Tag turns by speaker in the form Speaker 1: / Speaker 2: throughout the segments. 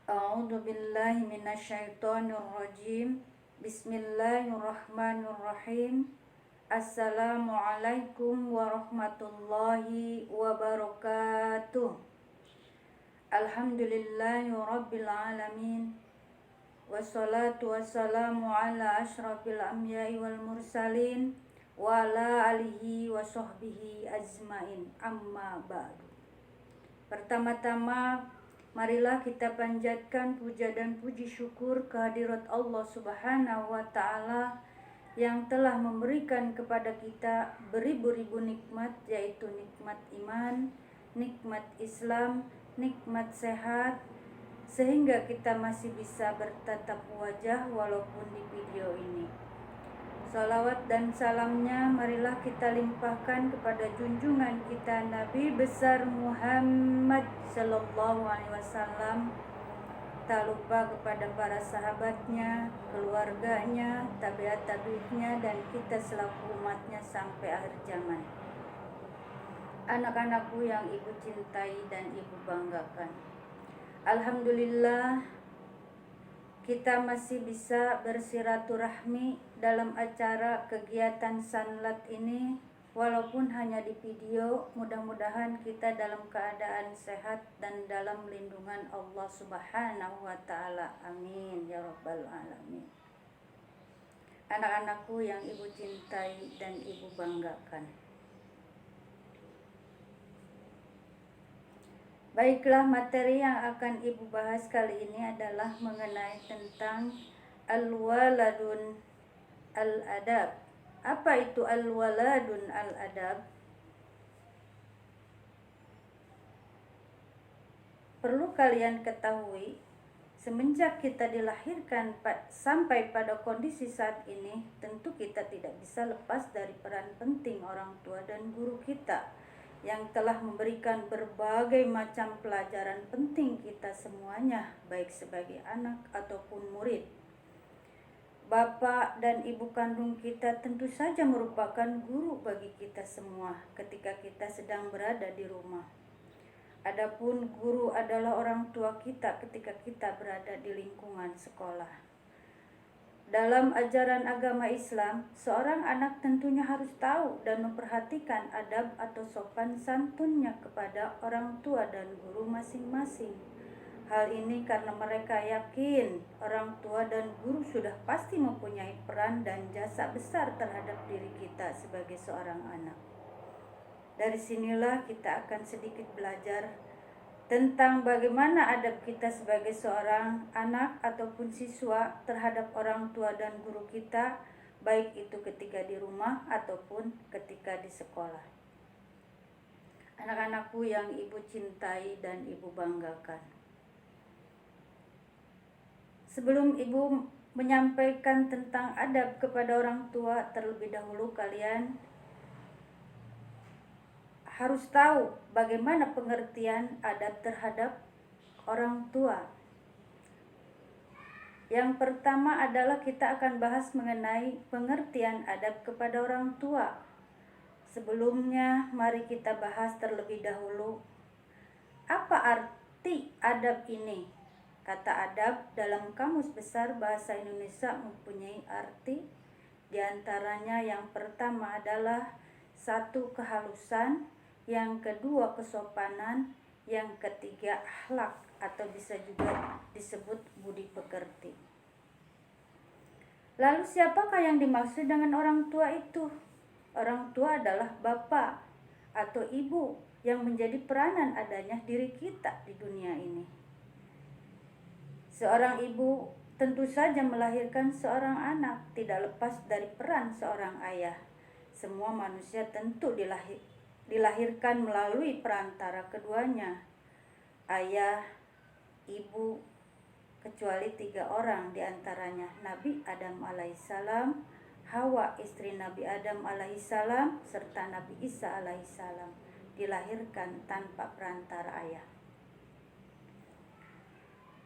Speaker 1: A'udzu billahi minasyaitonir rajim. Bismillahirrahmanirrahim. Assalamualaikum warahmatullahi wabarakatuh. Alhamdulillahi rabbil alamin. Wassalatu wassalamu ala asyrafil anbiya'i wal mursalin wa ala alihi wa sahbihi ajmain. Amma ba'du. Pertama-tama, marilah kita panjatkan puja dan puji syukur kehadirat Allah Subhanahu wa Ta'ala yang telah memberikan kepada kita beribu-ribu nikmat, yaitu nikmat iman, nikmat Islam, nikmat sehat, sehingga kita masih bisa bertatap wajah walaupun di video ini. Salawat dan salamnya marilah kita limpahkan kepada junjungan kita Nabi besar Muhammad Sallallahu Alaihi Wasallam. Tak lupa kepada para sahabatnya, keluarganya, tabi'at-tabi'nya, dan kita selaku umatnya sampai akhir zaman. Anak-anakku yang ibu cintai dan ibu banggakan, alhamdulillah kita masih bisa bersiraturahmi dalam acara kegiatan Sanlat ini, walaupun hanya di video. Mudah-mudahan kita dalam keadaan sehat dan dalam lindungan Allah Subhanahu wa Ta'ala. Amin ya rabbal alamin. Anak-anakku yang ibu cintai dan ibu banggakan, baiklah, materi yang akan ibu bahas kali ini adalah mengenai tentang al-waladun al-adab. Apa itu al-waladun al-adab? Perlu kalian ketahui, semenjak kita dilahirkan sampai pada kondisi saat ini, tentu kita tidak bisa lepas dari peran penting orang tua dan guru kita yang telah memberikan berbagai macam pelajaran penting kita semuanya, baik sebagai anak ataupun murid. Bapak dan ibu kandung kita tentu saja merupakan guru bagi kita semua ketika kita sedang berada di rumah. Adapun guru adalah orang tua kita ketika kita berada di lingkungan sekolah. Dalam ajaran agama Islam, seorang anak tentunya harus tahu dan memperhatikan adab atau sopan santunnya kepada orang tua dan guru masing-masing. Hal ini karena mereka yakin orang tua dan guru sudah pasti mempunyai peran dan jasa besar terhadap diri kita sebagai seorang anak. Dari sinilah kita akan sedikit belajar tentang bagaimana adab kita sebagai seorang anak ataupun siswa terhadap orang tua dan guru kita, baik itu ketika di rumah ataupun ketika di sekolah. Anak-anakku yang ibu cintai dan ibu banggakan, sebelum ibu menyampaikan tentang adab kepada orang tua, terlebih dahulu kalian harus tahu bagaimana pengertian adab terhadap orang tua. Yang pertama adalah kita akan bahas mengenai pengertian adab kepada orang tua. Sebelumnya, mari kita bahas terlebih dahulu apa arti adab ini. Kata adab dalam Kamus Besar Bahasa Indonesia mempunyai arti, diantaranya yang pertama adalah satu, kehalusan, yang kedua kesopanan, yang ketiga akhlak atau bisa juga disebut budi pekerti. Lalu siapakah yang dimaksud dengan orang tua itu? Orang tua adalah bapak atau ibu yang menjadi peranan adanya diri kita di dunia ini. Seorang ibu tentu saja melahirkan seorang anak, tidak lepas dari peran seorang ayah. Semua manusia tentu dilahirkan melalui perantara keduanya, ayah, ibu, kecuali 3 orang diantaranya, Nabi Adam alaihissalam, Hawa istri Nabi Adam alaihissalam, serta Nabi Isa alaihissalam, dilahirkan tanpa perantara ayah.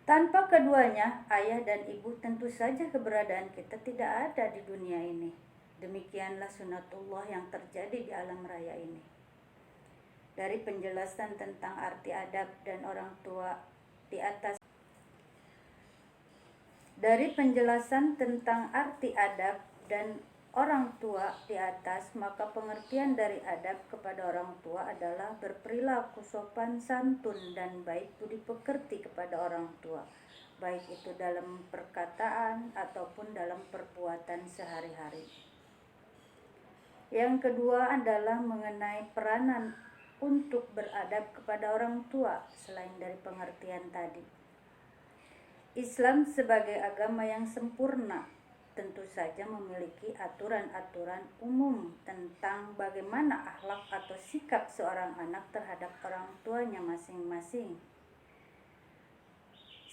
Speaker 1: Tanpa keduanya, ayah dan ibu, tentu saja keberadaan kita tidak ada di dunia ini. Demikianlah sunatullah yang terjadi di alam raya ini. Dari penjelasan tentang arti adab dan orang tua di atas, Dari penjelasan tentang arti adab dan orang tua di atas, maka pengertian dari adab kepada orang tua adalah berperilaku sopan santun dan baik budi pekerti kepada orang tua, baik itu dalam perkataan ataupun dalam perbuatan sehari-hari. Yang kedua adalah mengenai peranan untuk beradab kepada orang tua selain dari pengertian tadi. Islam sebagai agama yang sempurna tentu saja memiliki aturan-aturan umum tentang bagaimana akhlak atau sikap seorang anak terhadap orang tuanya masing-masing.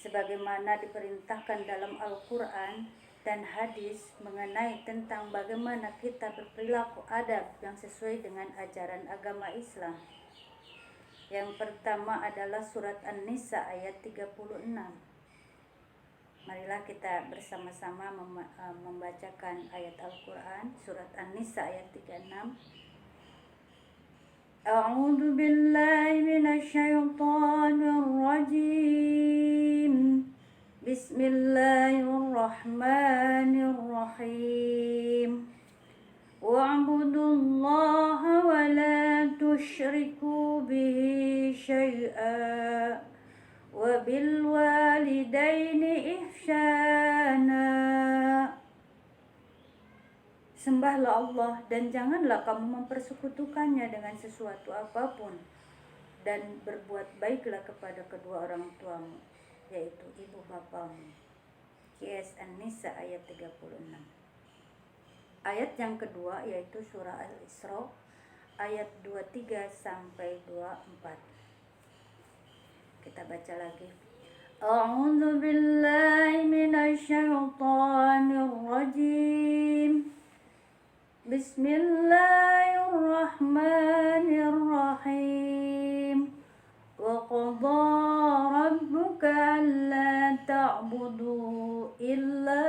Speaker 1: Sebagaimana diperintahkan dalam Al-Quran dan hadis mengenai tentang bagaimana kita berperilaku adab yang sesuai dengan ajaran agama Islam. Yang pertama adalah surat An-Nisa ayat 36. Marilah kita bersama-sama membacakan ayat Al-Quran surat An-Nisa ayat 36. A'udzu billahi minasyaitonir rajim. Bismillahirrahmanirrahim. Wa'budullaha wa la tusyriku bihi syai'a wa bil walidaini ihsana. Sembahlah Allah dan janganlah kamu mempersekutukannya dengan sesuatu apapun, dan berbuat baiklah kepada kedua orang tuamu, yaitu ibu bapamu. QS An-Nisa ayat 36. Ayat yang kedua yaitu surah Al-Isra ayat 23 sampai 24. Kita baca lagi. A'udzu billahi minasyaitonir rajim. Bismillahirrahmanirrahim. Wa qadha rabbuka alla ta'budu illa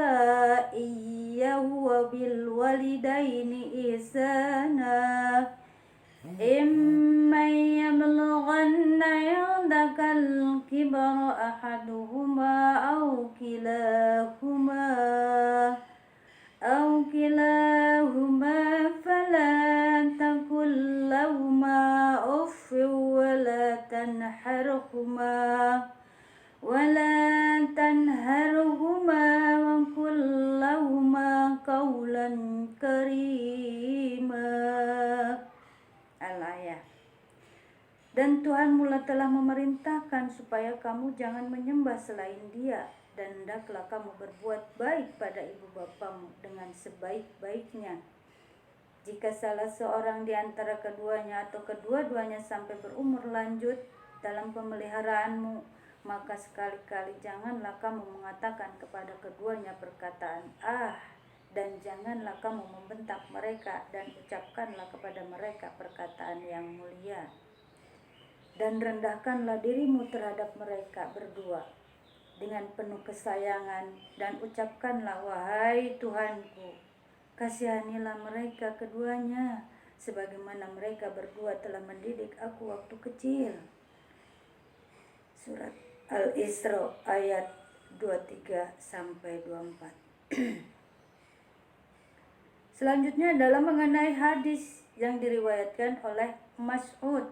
Speaker 1: iyyahu wa bil walidaini ihsana. Imma yablughanna 'indakal kibara ahaduhuma aw kilahuma fala taqul lahuma uff wa la tanharhuma wa qul lahuma qawlan karima. Al-ayah. Dan Tuhanmu telah memerintahkan supaya kamu jangan menyembah selain Dia, dan hendaklah kamu berbuat baik pada ibu bapamu dengan sebaik-baiknya. Jika salah seorang di antara keduanya atau kedua-duanya sampai berumur lanjut dalam pemeliharaanmu, maka sekali-kali janganlah kamu mengatakan kepada keduanya perkataan dan janganlah kamu membentak mereka, dan ucapkanlah kepada mereka perkataan yang mulia. Dan rendahkanlah dirimu terhadap mereka berdua dengan penuh kesayangan, dan ucapkanlah, wahai Tuhanku, kasihanilah mereka keduanya sebagaimana mereka berdua telah mendidik aku waktu kecil. Surat Al-Isra ayat 23 sampai 24. Selanjutnya adalah mengenai hadis yang diriwayatkan oleh Mas'ud.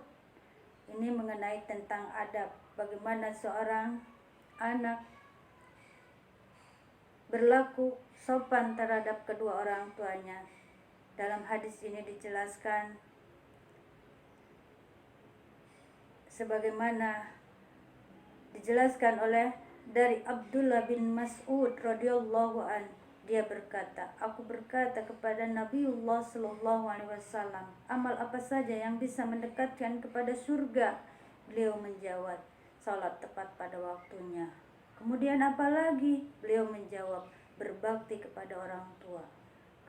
Speaker 1: Ini mengenai tentang adab, bagaimana seorang anak berlaku sopan terhadap kedua orang tuanya. Dalam hadis ini dijelaskan sebagaimana dijelaskan oleh dari Abdullah bin Mas'ud radhiyallahu an. Dia berkata, aku berkata kepada Nabiullah sallallahu alaihi wasallam, amal apa saja yang bisa mendekatkan kepada surga? Beliau menjawab, salat tepat pada waktunya. Kemudian apa lagi? Beliau menjawab, berbakti kepada orang tua.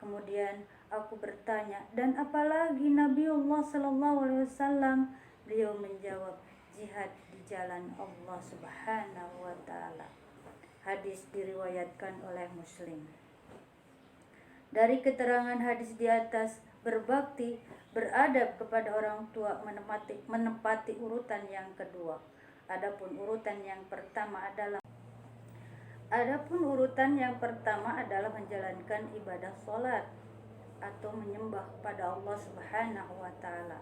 Speaker 1: Kemudian aku bertanya, dan apa lagi Nabiullah sallallahu alaihi wasallam? Beliau menjawab, jihad di jalan Allah Subhanahu wa taala. Hadis diriwayatkan oleh Muslim. Dari keterangan hadis di atas, berbakti, beradab kepada orang tua menempati urutan yang kedua. Adapun urutan yang pertama adalah Adapun urutan yang pertama adalah menjalankan ibadah sholat atau menyembah pada Allah Subhanahu wa Ta'ala.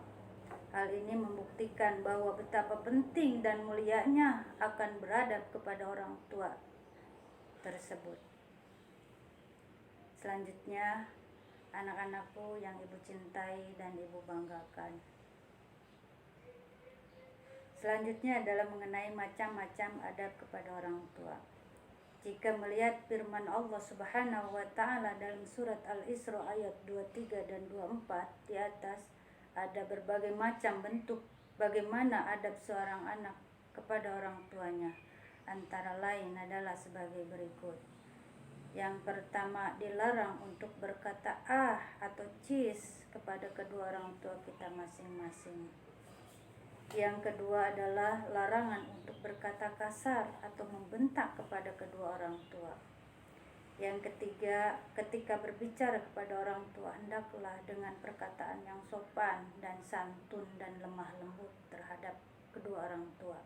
Speaker 1: Hal ini membuktikan bahwa betapa penting dan mulianya akan beradab kepada orang tua tersebut. Selanjutnya, anak-anakku yang ibu cintai dan ibu banggakan. Selanjutnya adalah mengenai macam-macam adab kepada orang tua. Jika melihat firman Allah Subhanahu wa Ta'ala dalam surat Al-Isra ayat 23 dan 24 di atas, ada berbagai macam bentuk bagaimana adab seorang anak kepada orang tuanya. Antara lain adalah sebagai berikut. Yang pertama, dilarang untuk berkata ah atau cis kepada kedua orang tua kita masing-masing. Yang kedua adalah larangan untuk berkata kasar atau membentak kepada kedua orang tua. Yang ketiga, ketika berbicara kepada orang tua, hendaklah dengan perkataan yang sopan dan santun dan lemah lembut terhadap kedua orang tua.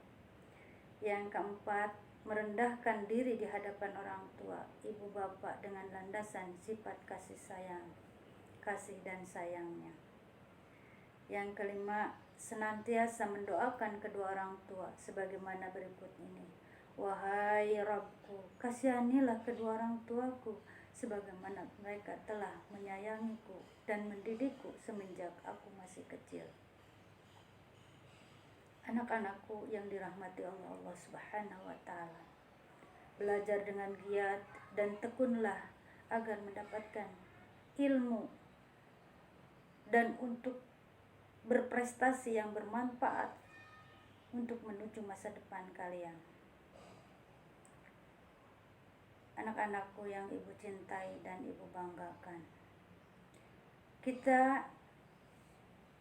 Speaker 1: Yang keempat, merendahkan diri di hadapan orang tua, ibu bapak dengan landasan sifat kasih dan sayangnya. Yang kelima, senantiasa mendoakan kedua orang tua sebagaimana berikut ini. Wahai Rabbku, kasihanilah kedua orang tuaku sebagaimana mereka telah menyayangiku dan mendidikku semenjak aku masih kecil. Anak-anakku yang dirahmati Allah Subhanahu wa Ta'ala, belajar dengan giat dan tekunlah agar mendapatkan ilmu dan untuk berprestasi yang bermanfaat untuk menuju masa depan kalian. Anak-anakku yang ibu cintai dan ibu banggakan, kita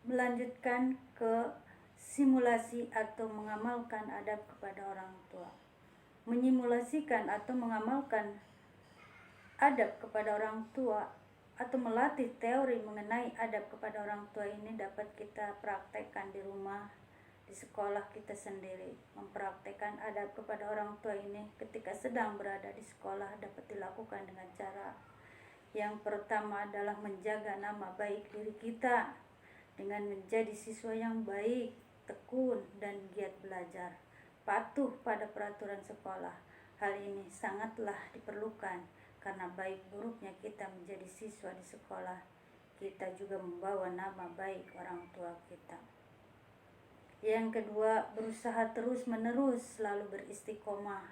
Speaker 1: melanjutkan ke simulasi atau mengamalkan adab kepada orang tua. Menyimulasikan atau mengamalkan adab kepada orang tua atau melatih teori mengenai adab kepada orang tua ini dapat kita praktekkan di rumah, di sekolah kita sendiri. Mempraktekkan adab kepada orang tua ini ketika sedang berada di sekolah dapat dilakukan dengan cara yang pertama adalah menjaga nama baik diri kita dengan menjadi siswa yang baik, tekun dan giat belajar, patuh pada peraturan sekolah. Hal ini sangatlah diperlukan karena baik buruknya kita menjadi siswa di sekolah, kita juga membawa nama baik orang tua kita. Yang kedua, berusaha terus-menerus selalu beristiqomah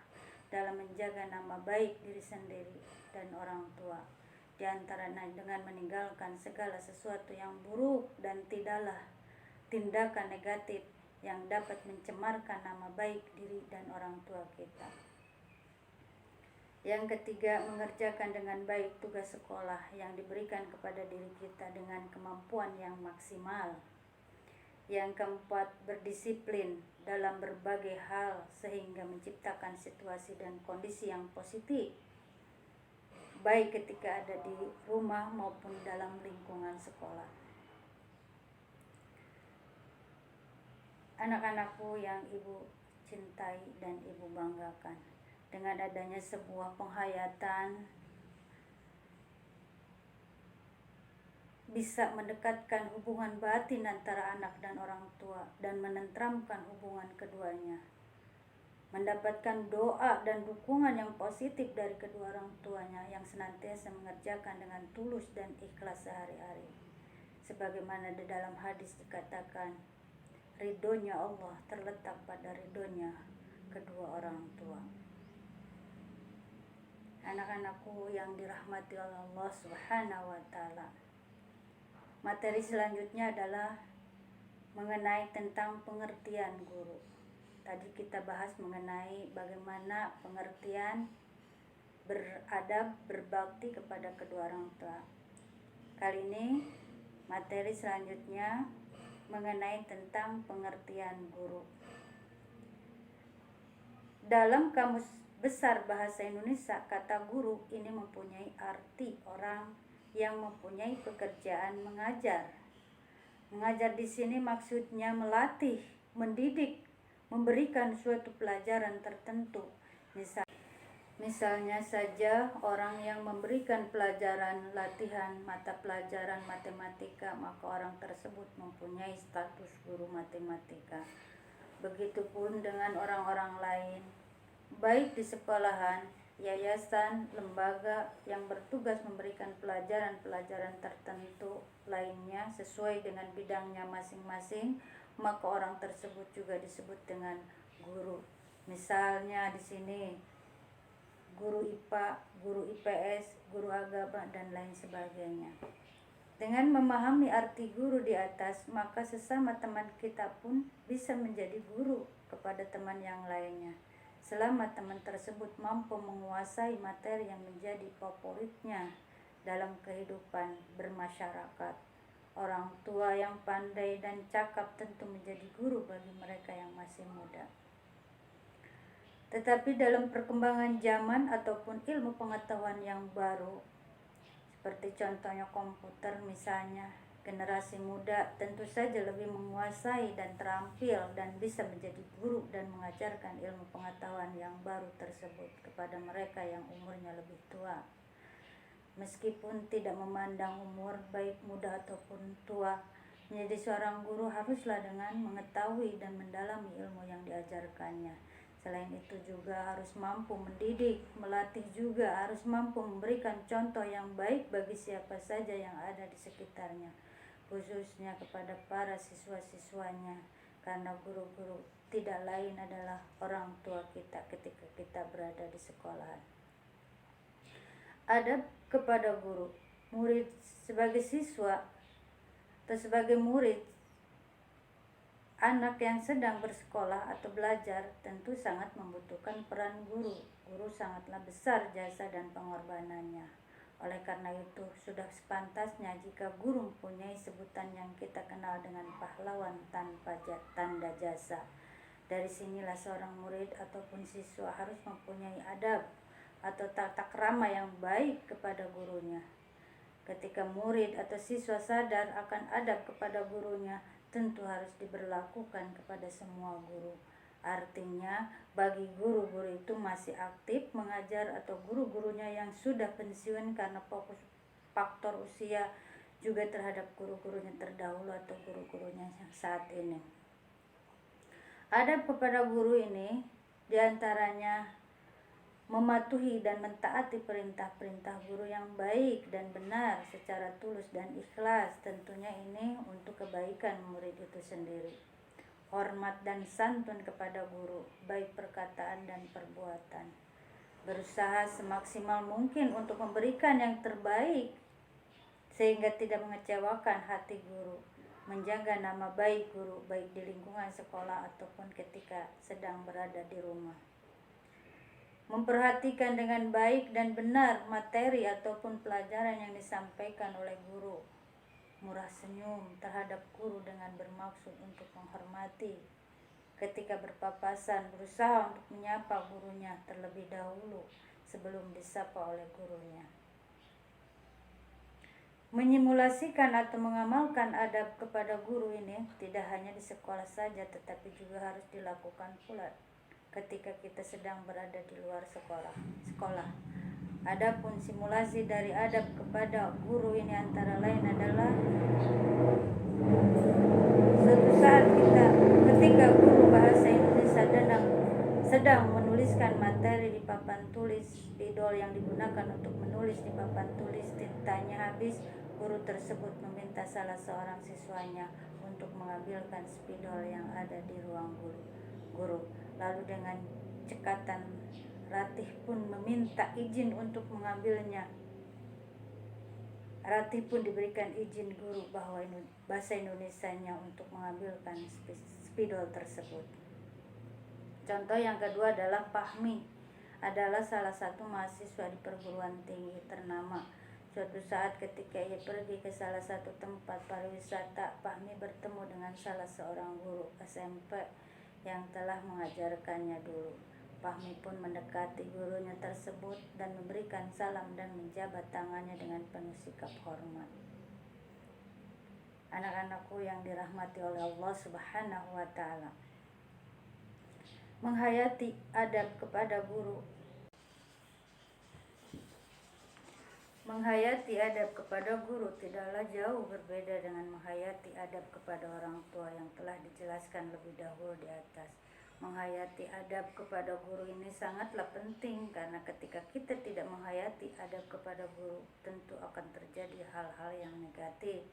Speaker 1: dalam menjaga nama baik diri sendiri dan orang tua. Di antaranya dengan meninggalkan segala sesuatu yang buruk dan tidaklah tindakan negatif yang dapat mencemarkan nama baik diri dan orang tua kita. Yang ketiga, mengerjakan dengan baik tugas sekolah yang diberikan kepada diri kita dengan kemampuan yang maksimal. Yang keempat, berdisiplin dalam berbagai hal sehingga menciptakan situasi dan kondisi yang positif, baik ketika ada di rumah maupun dalam lingkungan sekolah. Anak-anakku yang ibu cintai dan ibu banggakan, dengan adanya sebuah penghayatan bisa mendekatkan hubungan batin antara anak dan orang tua dan menenteramkan hubungan keduanya. Mendapatkan doa dan dukungan yang positif dari kedua orang tuanya yang senantiasa mengerjakan dengan tulus dan ikhlas sehari-hari. Sebagaimana di dalam hadis dikatakan, ridhonya Allah terletak pada ridhonya kedua orang tua. Anak-anakku yang dirahmati oleh Allah Subhanahu wa Ta'ala, materi selanjutnya adalah mengenai tentang pengertian guru. Tadi kita bahas mengenai bagaimana pengertian beradab, berbakti kepada kedua orang tua. Kali ini materi selanjutnya mengenai tentang pengertian guru. Dalam Kamus Besar Bahasa Indonesia, kata guru ini mempunyai arti orang yang mempunyai pekerjaan mengajar. Mengajar di sini maksudnya melatih, mendidik, memberikan suatu pelajaran tertentu. Misalnya, Misalnya saja orang yang memberikan pelajaran latihan mata pelajaran matematika, maka orang tersebut mempunyai status guru matematika. Begitupun dengan orang-orang lain, baik di sekolahan, yayasan, lembaga yang bertugas memberikan pelajaran-pelajaran tertentu lainnya sesuai dengan bidangnya masing-masing, maka orang tersebut juga disebut dengan guru. Misalnya di sini guru IPA, guru IPS, guru agama, dan lain sebagainya. Dengan memahami arti guru di atas, maka sesama teman kita pun bisa menjadi guru kepada teman yang lainnya. Selama teman tersebut mampu menguasai materi yang menjadi favoritnya dalam kehidupan bermasyarakat. Orang tua yang pandai dan cakap tentu menjadi guru bagi mereka yang masih muda. Tetapi dalam perkembangan zaman ataupun ilmu pengetahuan yang baru, seperti contohnya komputer misalnya, generasi muda tentu saja lebih menguasai dan terampil dan bisa menjadi guru dan mengajarkan ilmu pengetahuan yang baru tersebut kepada mereka yang umurnya lebih tua. Meskipun tidak memandang umur baik muda ataupun tua, menjadi seorang guru haruslah dengan mengetahui dan mendalami ilmu yang diajarkannya. Selain itu juga harus mampu mendidik, melatih juga, harus mampu memberikan contoh yang baik bagi siapa saja yang ada di sekitarnya, khususnya kepada para siswa-siswanya, karena guru-guru tidak lain adalah orang tua kita ketika kita berada di sekolah. Adab kepada guru, murid sebagai siswa atau sebagai murid, anak yang sedang bersekolah atau belajar tentu sangat membutuhkan peran guru. Guru sangatlah besar jasa dan pengorbanannya. Oleh karena itu, sudah sepantasnya jika guru mempunyai sebutan yang kita kenal dengan pahlawan tanpa tanda jasa. Dari sinilah seorang murid ataupun siswa harus mempunyai adab atau tata krama yang baik kepada gurunya. Ketika murid atau siswa sadar akan adab kepada gurunya, tentu harus diberlakukan kepada semua guru. Artinya, bagi guru-guru itu masih aktif mengajar atau guru-gurunya yang sudah pensiun karena fokus faktor usia juga terhadap guru-gurunya terdahulu atau guru-gurunya yang saat ini. Adab kepada guru ini diantaranya mematuhi dan mentaati perintah-perintah guru yang baik dan benar secara tulus dan ikhlas, tentunya ini untuk kebaikan murid itu sendiri. Hormat dan santun kepada guru, baik perkataan dan perbuatan. Berusaha semaksimal mungkin untuk memberikan yang terbaik sehingga tidak mengecewakan hati guru. Menjaga nama baik guru, baik di lingkungan sekolah ataupun ketika sedang berada di rumah. Memperhatikan dengan baik dan benar materi ataupun pelajaran yang disampaikan oleh guru. Murah senyum terhadap guru dengan bermaksud untuk menghormati. Ketika berpapasan, berusaha untuk menyapa gurunya terlebih dahulu sebelum disapa oleh gurunya. Menyimulasikan atau mengamalkan adab kepada guru ini tidak hanya di sekolah saja, tetapi juga harus dilakukan pula ketika kita sedang berada di luar sekolah. Adapun simulasi dari adab kepada guru ini antara lain adalah suatu saat ketika guru bahasa Indonesia sedang menuliskan materi di papan tulis, spidol yang digunakan untuk menulis di papan tulis tintanya habis, guru tersebut meminta salah seorang siswanya untuk mengambilkan spidol yang ada di ruang guru. Lalu dengan cekatan Ratih pun meminta izin untuk mengambilnya. Ratih pun diberikan izin guru bahwa bahasa Indonesianya untuk mengambilkan spidol tersebut. Contoh yang kedua adalah Fahmi, adalah salah satu mahasiswa di perguruan tinggi ternama. Suatu saat ketika ia pergi ke salah satu tempat pariwisata, Fahmi bertemu dengan salah seorang guru SMP yang telah mengajarkannya dulu. Fahmi pun mendekati gurunya tersebut dan memberikan salam dan menjabat tangannya dengan penuh sikap hormat. Anak-anakku yang dirahmati oleh Allah Subhanahu wa Ta'ala, menghayati adab kepada guru Menghayati adab kepada guru tidaklah jauh berbeda dengan menghayati adab kepada orang tua yang telah dijelaskan lebih dahulu di atas. Menghayati adab kepada guru ini sangatlah penting karena ketika kita tidak menghayati adab kepada guru, tentu akan terjadi hal-hal yang negatif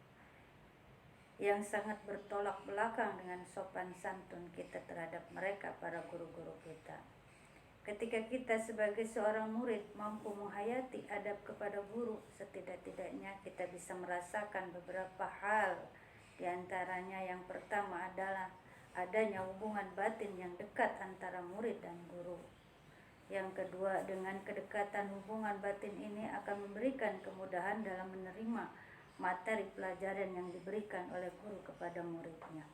Speaker 1: yang sangat bertolak belakang dengan sopan santun kita terhadap mereka, para guru-guru kita. Ketika kita sebagai seorang murid mampu menghayati adab kepada guru, setidak-tidaknya kita bisa merasakan beberapa hal. Di antaranya yang pertama adalah adanya hubungan batin yang dekat antara murid dan guru. Yang kedua, dengan kedekatan hubungan batin ini akan memberikan kemudahan dalam menerima materi pelajaran yang diberikan oleh guru kepada muridnya.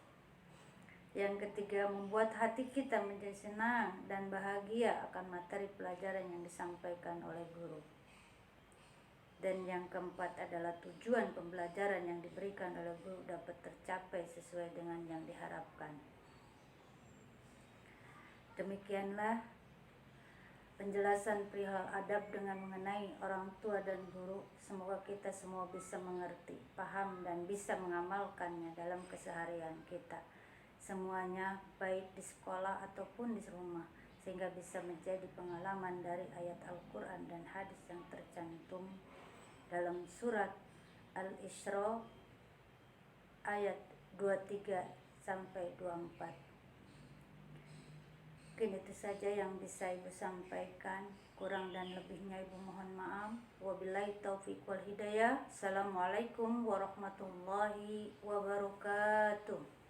Speaker 1: Yang ketiga, membuat hati kita menjadi senang dan bahagia akan materi pelajaran yang disampaikan oleh guru. Dan yang keempat adalah tujuan pembelajaran yang diberikan oleh guru dapat tercapai sesuai dengan yang diharapkan. Demikianlah penjelasan perihal adab dengan mengenai orang tua dan guru. Semoga kita semua bisa mengerti, paham, dan bisa mengamalkannya dalam keseharian kita semuanya, baik di sekolah ataupun di rumah, sehingga bisa menjadi pengalaman dari ayat Al-Quran dan hadis yang tercantum dalam surat Al-Isra ayat 23-24. Mungkin itu saja yang bisa Ibu sampaikan. Kurang dan lebihnya Ibu mohon maaf. Wabillahi taufiq wal hidayah. Assalamualaikum warahmatullahi wabarakatuh.